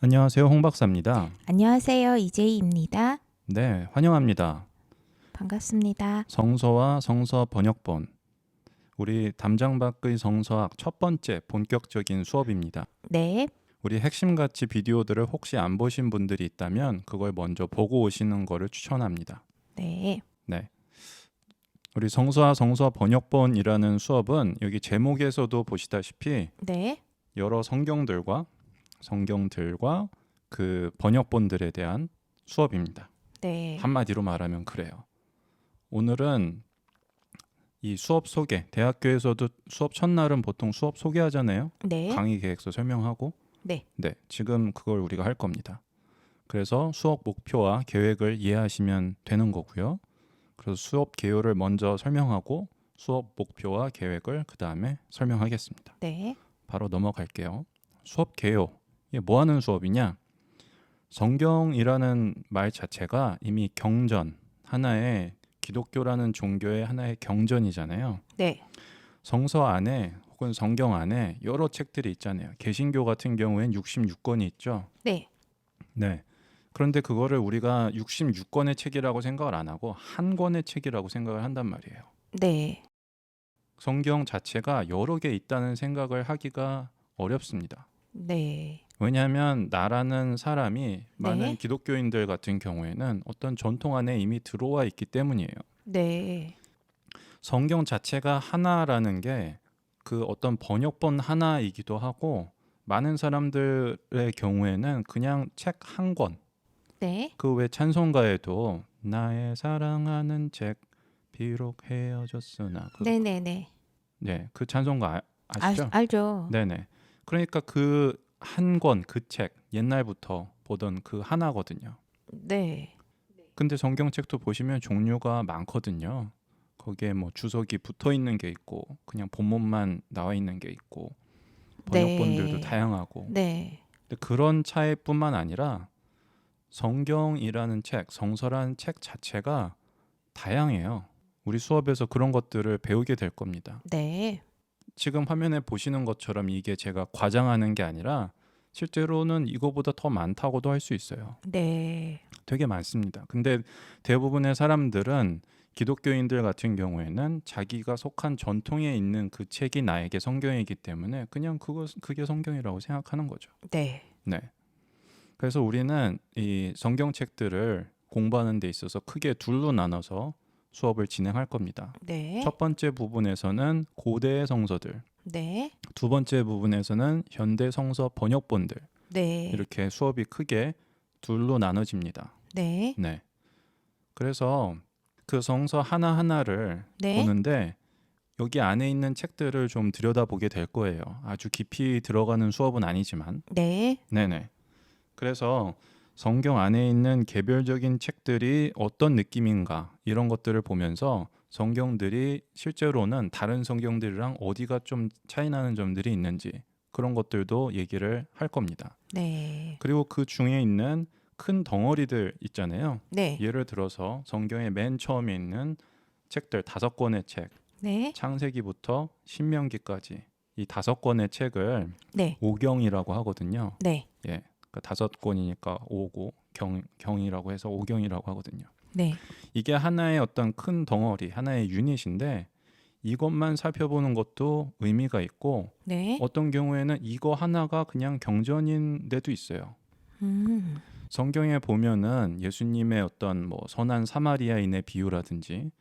안녕하세요. 홍 박사입니다. 안녕하세요. 이재희입니다. 네, 환영합니다. 반갑습니다. 성서와 성서 번역본. 우리 담장 밖의 성서학 첫 번째 본격적인 수업입니다. 네, 우리 핵심 가치 비디오들을 혹시 안 보신 분들이 있다면 그걸 먼저 보고 오시는 거를 추천합니다. 네, 네. 우리 성서와 성서 번역본이라는 수업은 여기 제목에서도 보시다시피 네, 여러 성경들과 그 번역본들에 대한 수업입니다. 네, 한마디로 말하면 그래요. 오늘은 이 수업 소개, 대학교에서도 수업 첫날은 보통 수업 소개하잖아요. 네, 강의 계획서 설명하고. 네, 네, 지금 그걸 우리가 할 겁니다. 그래서 수업 목표와 계획을 이해하시면 되는 거고요. 그래서 수업 개요를 먼저 설명하고 수업 목표와 계획을 그 다음에 설명하겠습니다. 네, 바로 넘어갈게요. 수업 개요. 이게 뭐 하는 수업이냐? 성경이라는 말 자체가 이미 경전, 하나의 기독교라는 종교의 하나의 경전이잖아요. 네, 성서 안에 혹은 성경 안에 여러 책들이 있잖아요. 개신교 같은 경우엔 66권이 있죠. 네, 네. 그런데 그거를 우리가 66권의 책이라고 생각을 안 하고 한 권의 책이라고 생각을 한단 말이에요. 네, 성경 자체가 여러 개 있다는 생각을 하기가 어렵습니다. 네, 왜냐하면 나라는 사람이 많은 네, 기독교인들 같은 경우에는 어떤 전통 안에 이미 들어와 있기 때문이에요. 네, 성경 자체가 하나라는 게 그 어떤 번역본 하나이기도 하고 많은 사람들의 경우에는 그냥 책 한 권. 네, 그 외 찬송가에도 나의 사랑하는 책 비록 헤어졌으나 네, 네, 네. 네, 그 찬송가 아시죠? 알죠? 네네. 그러니까 그 한 권, 그 책 옛날부터 보던 그 하나거든요. 네, 근데 성경책도 보시면 종류가 많거든요. 거기에 뭐 주석이 붙어 있는 게 있고 그냥 본문만 나와 있는 게 있고 번역본들도 네, 다양하고. 네, 근데 그런 차이뿐만 아니라 성경이라는 책, 성서라는 책 자체가 다양해요. 우리 수업에서 그런 것들을 배우게 될 겁니다. 네, 지금 화면에 보시는 것처럼 이게 제가 과장하는 게 아니라 실제로는 이거보다 더 많다고도 할 수 있어요. 네, 되게 많습니다. 근데 대부분의 사람들은 기독교인들 같은 경우에는 자기가 속한 전통에 있는 그 책이 나에게 성경이기 때문에 그냥 그게 성경이라고 생각하는 거죠. 네, 네. 그래서 우리는 이 성경책들을 공부하는 데 있어서 크게 둘로 나눠서 수업을 진행할 겁니다. 네, 첫 번째 부분에서는 고대의 성서들, 네, 두 번째 부분에서는 현대 성서 번역본들, 네, 이렇게 수업이 크게 둘로 나눠집니다. 네, 네. 그래서 그 성서 하나하나를 네, 보는데 여기 안에 있는 책들을 좀 들여다보게 될 거예요. 아주 깊이 들어가는 수업은 아니지만. 네, 네네. 그래서 성경 안에 있는 개별적인 책들이 어떤 느낌인가 이런 것들을 보면서 성경들이 실제로는 다른 성경들이랑 어디가 좀 차이 나는 점들이 있는지 그런 것들도 얘기를 할 겁니다. 네, 그리고 그 중에 있는 큰 덩어리들 있잖아요. 네, 예를 들어서 성경의 맨 처음에 있는 책들 5권의 책, 네, 창세기부터 신명기까지 이 5권의 책을 네, 오경이라고 하거든요. 네, 예, 그 5권이니까 오고 경이라고 해서 오경이라고 하거든요. 네, 이게 하나의 어떤 큰 덩어리, 하나의 유닛인데 이것만 살펴보는 것도 의미가 있고 네, 어떤 경우에는 이거 하나가 그냥 경전인 데도 있어요. 음, 성경에 보면은 예수님의 어떤 뭐 선한 사마리아인의 비유라든지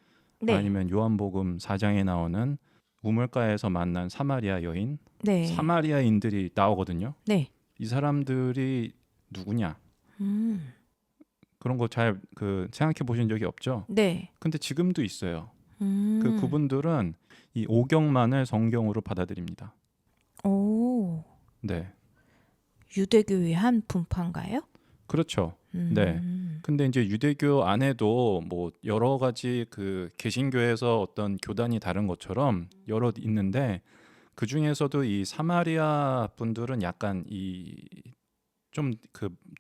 네, 아니면 요한복음 4장에 나오는 우물가에서 만난 사마리아 여인, 네, 사마리아인들이 나오거든요. 네, 이 사람들이 누구냐? 음, 그런 거 잘 생각해 보신 적이 없죠? 네, 근데 지금도 있어요. 음, 그분들은 이 오경만을 성경으로 받아들입니다. 오, 네. 유대교의 한 분파인가요? 그렇죠. 네. 음, 근데 이제 유대교 안에도 뭐 여러 가지 그 개신교에서 어떤 교단이 다른 것처럼 여러 있는데 그 중에서도 이 사마리아 분들은 약간 이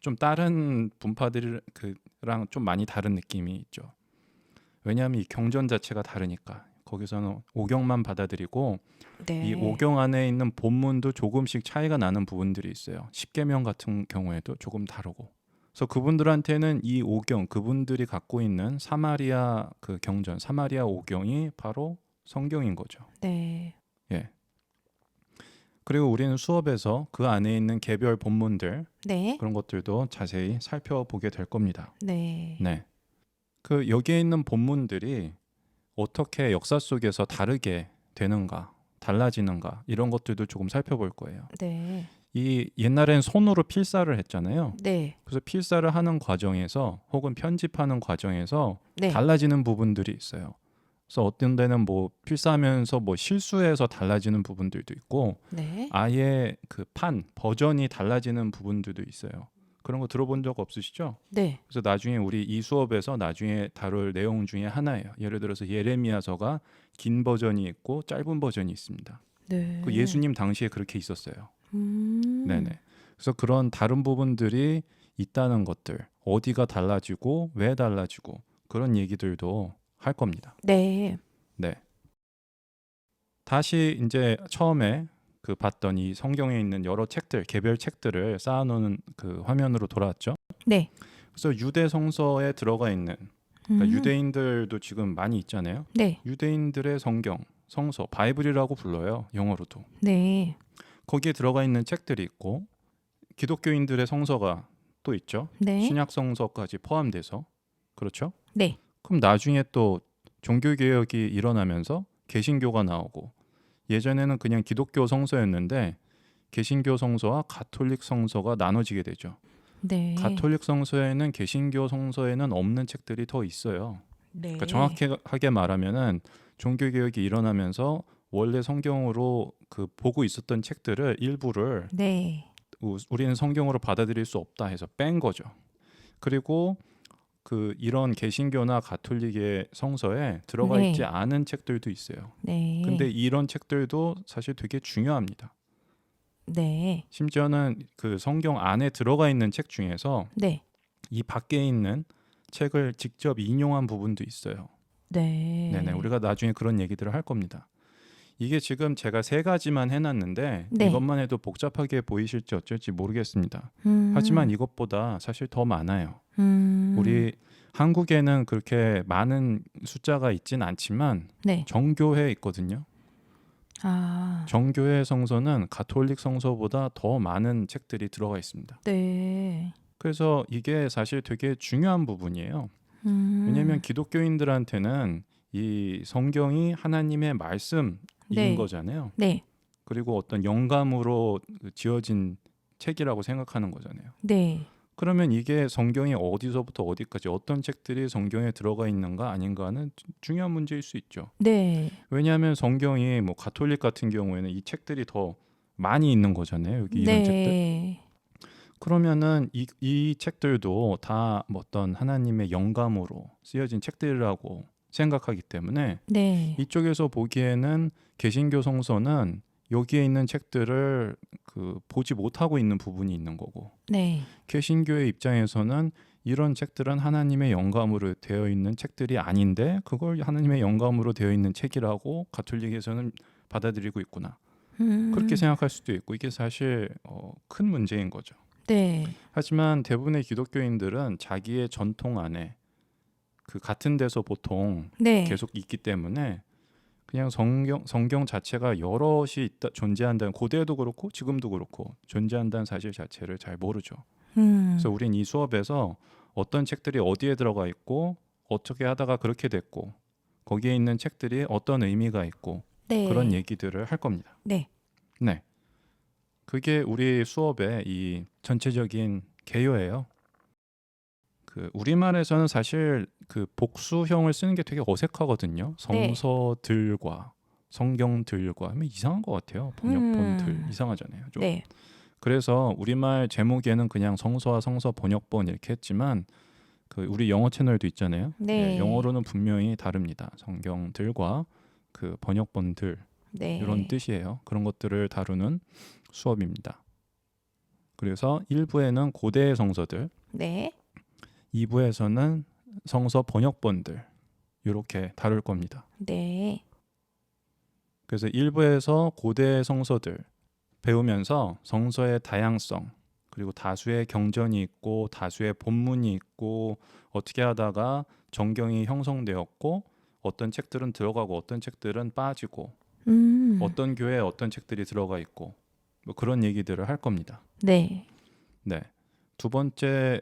좀 다른 분파들 그랑 좀 많이 다른 느낌이 있죠. 왜냐하면 이 경전 자체가 다르니까 거기서는 오경만 받아들이고 이 네. 오경 안에 있는 본문도 조금씩 차이가 나는 부분들이 있어요. 십계명 같은 경우에도 조금 다르고. 그래서 그분들한테는 이 오경, 그분들이 갖고 있는 사마리아 그 경전, 사마리아 오경이 바로 성경인 거죠. 네. 예. 그리고 우리는 수업에서 그 안에 있는 개별 본문들 네. 그런 것들도 자세히 살펴보게 될 겁니다. 네. 네. 그 여기에 있는 본문들이 어떻게 역사 속에서 다르게 되는가, 달라지는가 이런 것들도 조금 살펴볼 거예요. 네. 이 옛날엔 손으로 필사를 했잖아요. 네. 그래서 필사를 하는 과정에서 혹은 편집하는 과정에서 네. 달라지는 부분들이 있어요. 그래서 어떤 데는 뭐 필사하면서 뭐 실수해서 달라지는 부분들도 있고 네. 아예 그 판 버전이 달라지는 부분들도 있어요. 그런 거 들어본 적 없으시죠? 네. 그래서 나중에 우리 이 수업에서 나중에 다룰 내용 중에 하나예요. 예를 들어서 예레미야서가 긴 버전이 있고 짧은 버전이 있습니다. 네. 그 예수님 당시에 그렇게 있었어요. 네네. 음. 그래서 그런 다른 부분들이 있다는 것들, 어디가 달라지고 왜 달라지고 그런 얘기들도 할 겁니다. 네. 네. 다시 이제 처음에 그 봤던 이 성경에 있는 여러 책들, 개별 책들을 쌓아놓은 그 화면으로 돌아왔죠. 네. 그래서 유대 성서에 들어가 있는 그러니까 음. 유대인들도 지금 많이 있잖아요. 네. 유대인들의 성경, 성서, 바이블이라고 불러요. 영어로도. 네. 거기에 들어가 있는 책들이 있고 기독교인들의 성서가 또 있죠. 네. 신약 성서까지 포함돼서. 그렇죠? 네. 그럼 나중에 또 종교 개혁이 일어나면서 개신교가 나오고 예전에는 그냥 기독교 성서였는데 개신교 성서와 가톨릭 성서가 나눠지게 되죠. 네. 가톨릭 성서에는 개신교 성서에는 없는 책들이 더 있어요. 네. 그러니까 정확하게 말하면은 종교 개혁이 일어나면서 원래 성경으로 그 보고 있었던 책들을 일부를 네. 우리는 성경으로 받아들일 수 없다 해서 뺀 거죠. 그리고 그 이런 개신교나 가톨릭의 성서에 들어가 네. 있지 않은 책들도 있어요. 네. 근데 이런 책들도 사실 되게 중요합니다. 네. 심지어는 그 성경 안에 들어가 있는 책 중에서 네. 이 밖에 있는 책을 직접 인용한 부분도 있어요. 네. 네네, 우리가 나중에 그런 얘기들을 할 겁니다. 이게 지금 제가 3가지만 해놨는데 네. 이것만 해도 복잡하게 보이실지 어쩔지 모르겠습니다. 음. 하지만 이것보다 사실 더 많아요. 음. 우리 한국에는 그렇게 많은 숫자가 있진 않지만 네. 정교회 있거든요. 아. 정교회 성서는 가톨릭 성서보다 더 많은 책들이 들어가 있습니다. 네. 그래서 이게 사실 되게 중요한 부분이에요. 왜냐하면 기독교인들한테는 이 성경이 하나님의 말씀인 네. 거잖아요. 네. 그리고 어떤 영감으로 지어진 책이라고 생각하는 거잖아요. 네. 그러면 이게 성경이 어디서부터 어디까지 어떤 책들이 성경에 들어가 있는가 아닌가는 중요한 문제일 수 있죠. 네. 왜냐하면 성경이 뭐 가톨릭 같은 경우에는 이 책들이 더 많이 있는 거잖아요. 여기 이런 책들. 네. 그러면은 이 책들도 다 어떤 하나님의 영감으로 쓰여진 책들이라고 생각하기 때문에 네. 이쪽에서 보기에는 개신교 성서는 여기에 있는 책들을 그 보지 못하고 있는 부분이 있는 거고 네. 개신교의 입장에서는 이런 책들은 하나님의 영감으로 되어 있는 책들이 아닌데 그걸 하나님의 영감으로 되어 있는 책이라고 가톨릭에서는 받아들이고 있구나. 그렇게 생각할 수도 있고 이게 사실 큰 문제인 거죠. 네. 하지만 대부분의 기독교인들은 자기의 전통 안에 그 같은 데서 보통 네. 계속 있기 때문에 그냥 성경 자체가 여럿이 존재한다는 고대에도 그렇고 지금도 그렇고 존재한다는 사실 자체를 잘 모르죠. 그래서 우린 이 수업에서 어떤 책들이 어디에 들어가 있고 어떻게 하다가 그렇게 됐고 거기에 있는 책들이 어떤 의미가 있고 네. 그런 얘기들을 할 겁니다. 네. 네. 그게 우리 수업의 이 전체적인 개요예요. 그 우리말에서는 사실 그 복수형을 쓰는 게 되게 어색하거든요. 네. 성서들과 성경들과 하면 이상한 것 같아요. 번역본들 이상하잖아요. 좀. 네. 그래서 우리말 제목에는 그냥 성서와 성서 번역본 이렇게 했지만 그 우리 영어 채널도 있잖아요. 네. 영어로는 분명히 다릅니다. 성경들과 그 번역본들 네. 이런 뜻이에요. 그런 것들을 다루는 수업입니다. 그래서 1부에는 고대의 성서들, 네. 2부에서는 성서 번역본들 이렇게 다룰 겁니다. 네. 그래서 1부에서 고대 성서들 배우면서 성서의 다양성, 그리고 다수의 경전이 있고 다수의 본문이 있고 어떻게 하다가 정경이 형성되었고 어떤 책들은 들어가고 어떤 책들은 빠지고 어떤 교회에 어떤 책들이 들어가 있고 뭐 그런 얘기들을 할 겁니다. 네. 네. 두 번째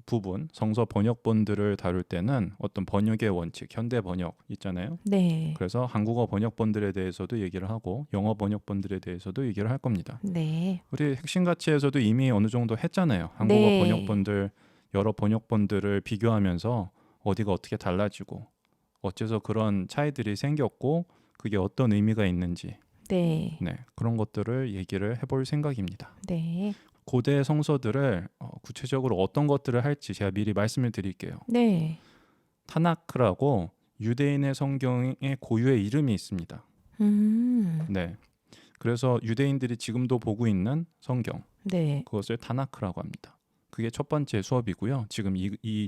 부분, 성서 번역본들을 다룰 때는 어떤 번역의 원칙, 현대 번역 있잖아요. 네. 그래서 한국어 번역본들에 대해서도 얘기를 하고 영어 번역본들에 대해서도 얘기를 할 겁니다. 네. 우리 핵심 가치에서도 이미 어느 정도 했잖아요. 한국어 네. 번역본들, 여러 번역본들을 비교하면서 어디가 어떻게 달라지고 어째서 그런 차이들이 생겼고 그게 어떤 의미가 있는지 네. 네, 그런 것들을 얘기를 해볼 생각입니다. 네. 고대 성서들을 구체적으로 어떤 것들을 할지 제가 미리 말씀을 드릴게요. 네. 타나크라고 유대인의 성경의 고유의 이름이 있습니다. 네, 그래서 유대인들이 지금도 보고 있는 성경, 네. 그것을 타나크라고 합니다. 그게 첫 번째 수업이고요. 지금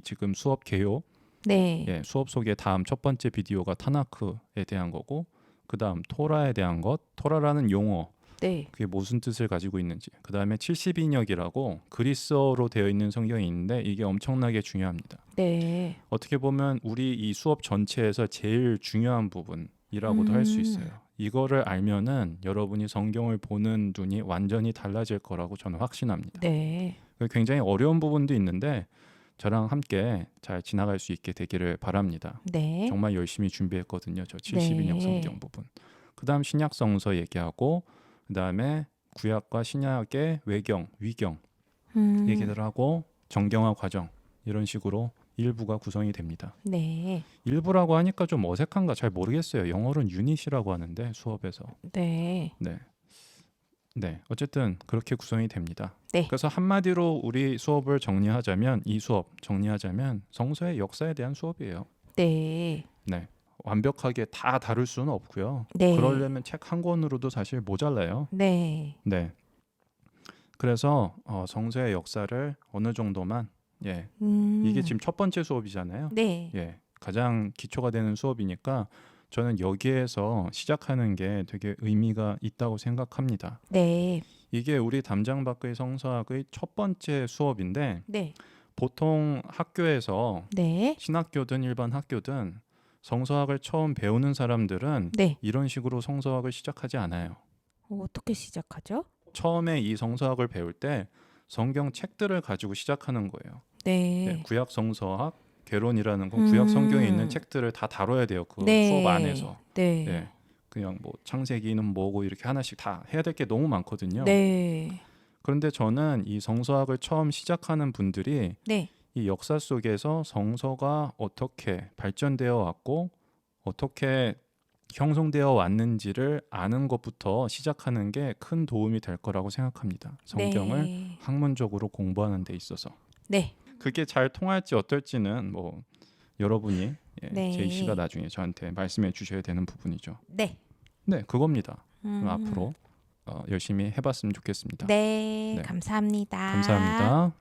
지금 수업 개요, 네. 예, 수업 속에 다음 첫 번째 비디오가 타나크에 대한 거고, 그 다음 토라에 대한 것, 토라라는 용어, 네. 그게 무슨 뜻을 가지고 있는지, 그 다음에 70인역이라고 그리스어로 되어 있는 성경이 있는데 이게 엄청나게 중요합니다. 네. 어떻게 보면 우리 이 수업 전체에서 제일 중요한 부분이라고도 할 수 있어요. 이거를 알면은 여러분이 성경을 보는 눈이 완전히 달라질 거라고 저는 확신합니다. 네. 굉장히 어려운 부분도 있는데 저랑 함께 잘 지나갈 수 있게 되기를 바랍니다. 네. 정말 열심히 준비했거든요. 저 70인역 네. 성경 부분. 그 다음 신약 성서 얘기하고 그 다음에 구약과 신약의 외경, 위경 얘기들 하고 정경화 과정 이런 식으로 일부가 구성이 됩니다. 네. 일부라고 하니까 좀 어색한가 잘 모르겠어요. 영어로는 유닛이라고 하는데 수업에서. 네. 네. 네. 어쨌든 그렇게 구성이 됩니다. 네. 그래서 한마디로 우리 수업을 정리하자면 이 수업 정리하자면 성서의 역사에 대한 수업이에요. 네. 네. 완벽하게 다 다룰 수는 없고요. 네. 그러려면 책 한 권으로도 사실 모자라요. 네. 네. 그래서 성서의 역사를 어느 정도만 예. 이게 지금 첫 번째 수업이잖아요. 네. 예. 가장 기초가 되는 수업이니까 저는 여기에서 시작하는 게 되게 의미가 있다고 생각합니다. 네. 이게 우리 담장 밖의 성서학의 첫 번째 수업인데 네. 보통 학교에서 네. 신학교든 일반 학교든 성서학을 처음 배우는 사람들은 네. 이런 식으로 성서학을 시작하지 않아요. 어떻게 시작하죠? 처음에 이 성서학을 배울 때 성경 책들을 가지고 시작하는 거예요. 네. 네, 구약 성서학, 개론이라는 건 구약 성경에 있는 책들을 다 다뤄야 돼요. 그 네. 수업 안에서. 네. 네, 그냥 뭐 창세기는 뭐고 이렇게 하나씩 다 해야 될 게 너무 많거든요. 네. 그런데 저는 이 성서학을 처음 시작하는 분들이 네. 이 역사 속에서 성서가 어떻게 발전되어 왔고 어떻게 형성되어 왔는지를 아는 것부터 시작하는 게 큰 도움이 될 거라고 생각합니다. 성경을 네. 학문적으로 공부하는 데 있어서. 네. 그게 잘 통할지 어떨지는 뭐 여러분이 네. 제이 씨가 나중에 저한테 말씀해 주셔야 되는 부분이죠. 네. 네, 그겁니다. 그럼 앞으로 열심히 해봤으면 좋겠습니다. 네. 네. 감사합니다. 감사합니다.